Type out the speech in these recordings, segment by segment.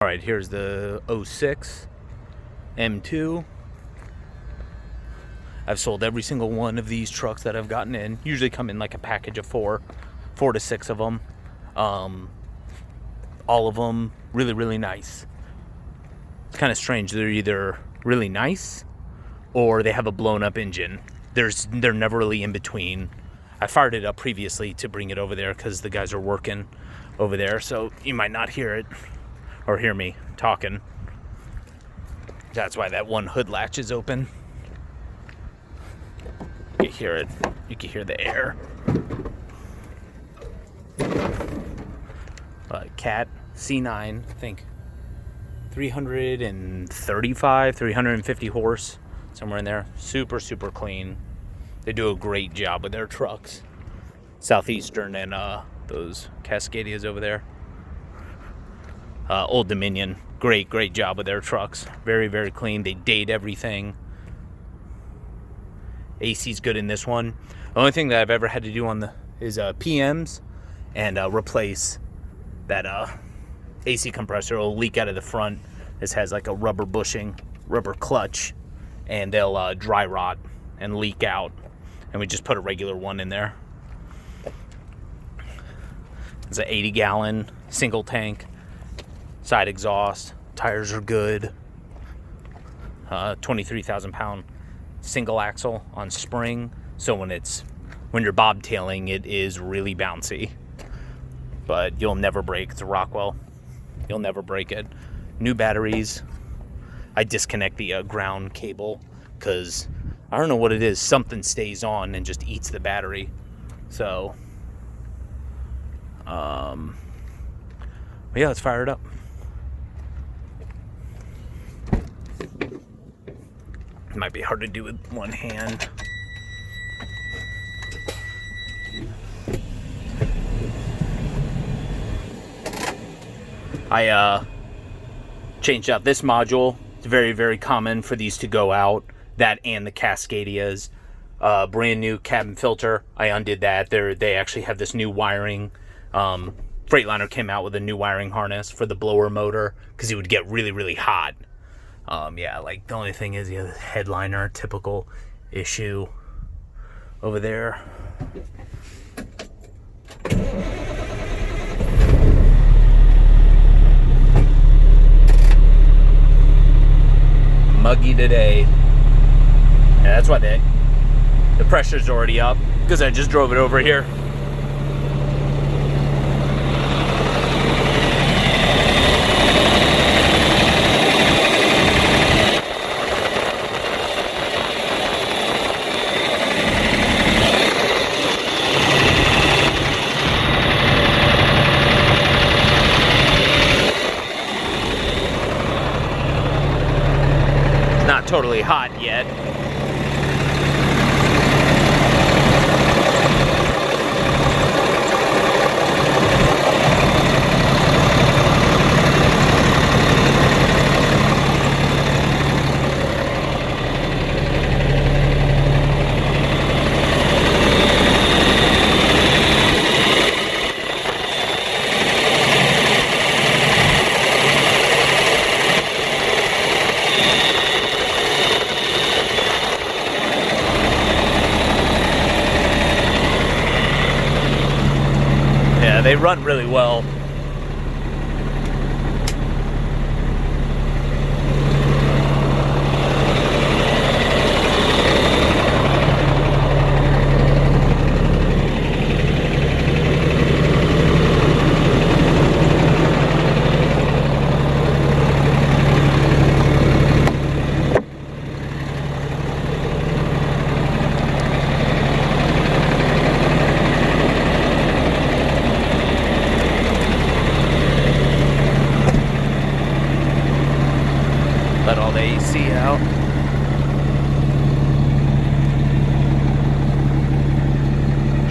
All right, here's the 06 M2. I've sold every single one of these trucks that I've gotten in. Usually come in like a package of four to six of them. All of them really, really nice. It's kind of strange. They're either really nice or they have a blown up engine. They're never really in between. I fired it up previously to bring it over there because the guys are working over there, so you might not hear it or hear me talking. That's why that one hood latch is open. You can hear it. You can hear the air. Cat C9, I think 335, 350 horse, somewhere in there. Super, super clean. They do a great job with their trucks. Southeastern and those Cascadias over there. Old Dominion, great job with their trucks. Very, very clean. They date everything. AC's good in this one. The only thing that I've ever had to do on is PMs and replace that AC compressor. It'll leak out of the front. This has like a rubber bushing, rubber clutch, and they'll dry rot and leak out. And we just put a regular one in there. It's an 80-gallon single tank. Side exhaust, tires are good. 23,000-pound single axle on spring, so when you're bobtailing, it is really bouncy. But you'll never break. It's a Rockwell. You'll never break it. New batteries. I disconnect the ground cable because I don't know what it is. Something stays on and just eats the battery. So, yeah, let's fire it up. It might be hard to do with one hand. I changed out this module. It's very, very common for these to go out. That and the Cascadias. Brand new cabin filter. I undid that. They actually have this new wiring. Freightliner came out with a new wiring harness for the blower motor because it would get really, really hot. Yeah, like the only thing is the headliner, typical issue over there. Muggy today. Yeah, that's why the pressure's already up because I just drove it over here. Not totally hot yet. They run really well. Let all the AC out.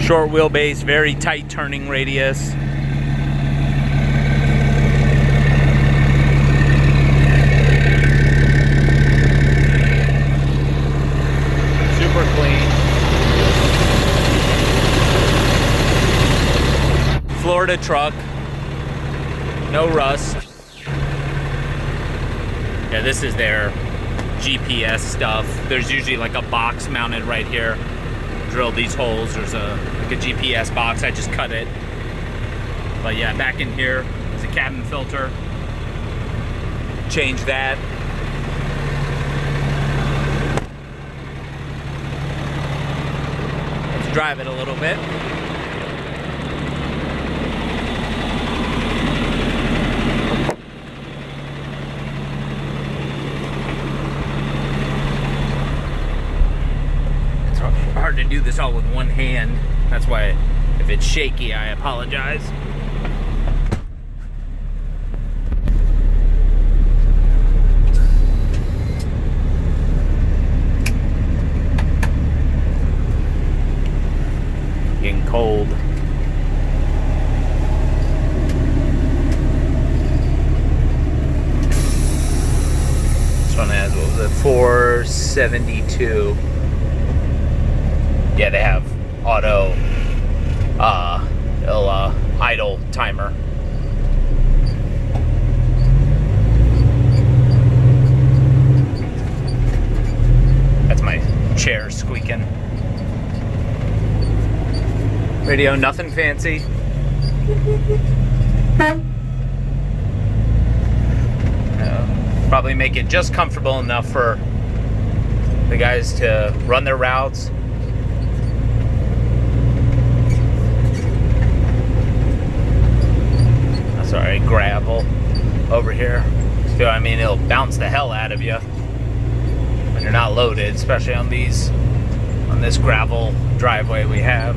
Short wheelbase, very tight turning radius. Super clean. Florida truck. No rust. Yeah, this is their GPS stuff. There's usually like a box mounted right here. Drilled these holes. There's like a GPS box. I just cut it. But yeah, back in here is a cabin filter. Change that. Let's drive it a little bit. Hard to do this all with one hand. That's why if it's shaky, I apologize. Getting cold. This one has, what was it, 472. Yeah, they have auto idle timer. That's my chair squeaking. Radio, nothing fancy. Probably make it just comfortable enough for the guys to run their routes. Sorry, gravel over here. So, I mean, it'll bounce the hell out of you when you're not loaded, especially on this gravel driveway we have.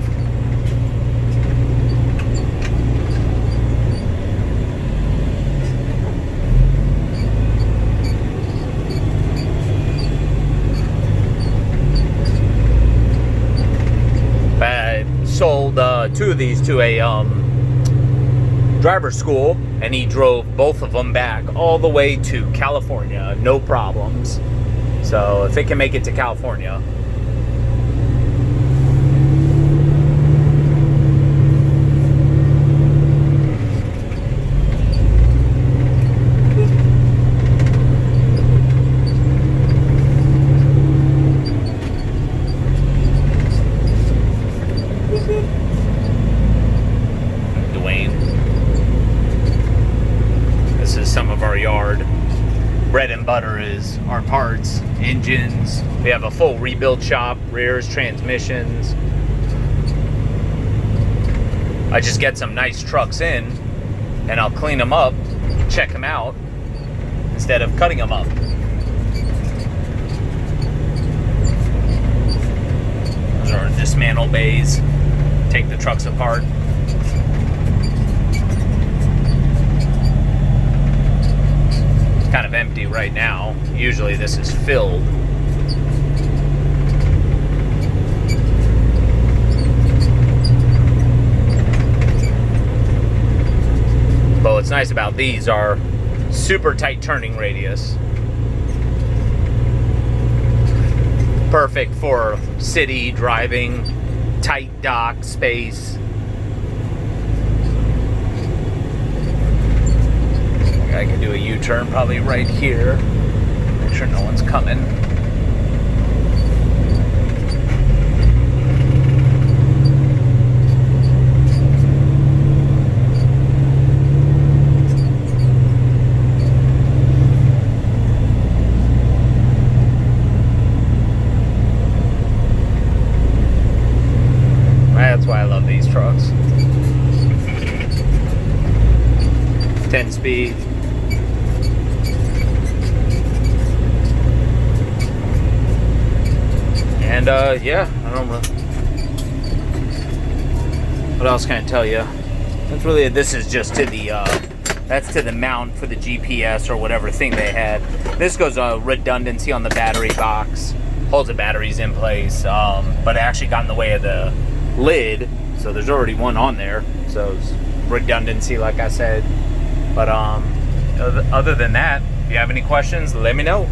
I sold 2 of these to a driver school, and he drove both of them back all the way to California, no problems. So if it can make it to California. Bread and butter is our parts, engines. We have a full rebuild shop, rears, transmissions. I just get some nice trucks in and I'll clean them up, check them out, instead of cutting them up. Those are dismantle bays. Take the trucks apart. Kind of empty right now. Usually this is filled. But what's nice about these are super tight turning radius. Perfect for city driving, tight dock space. I can do a U-turn probably right here. Make sure no one's coming. That's why I love these trucks. 10 speed. And yeah, I don't know. What else can I tell you? That's really, this is just to the, that's to the mount for the GPS or whatever thing they had. This goes redundancy on the battery box. Holds the batteries in place, but it actually got in the way of the lid. So there's already one on there. So it's redundancy, like I said. But other than that, if you have any questions, let me know.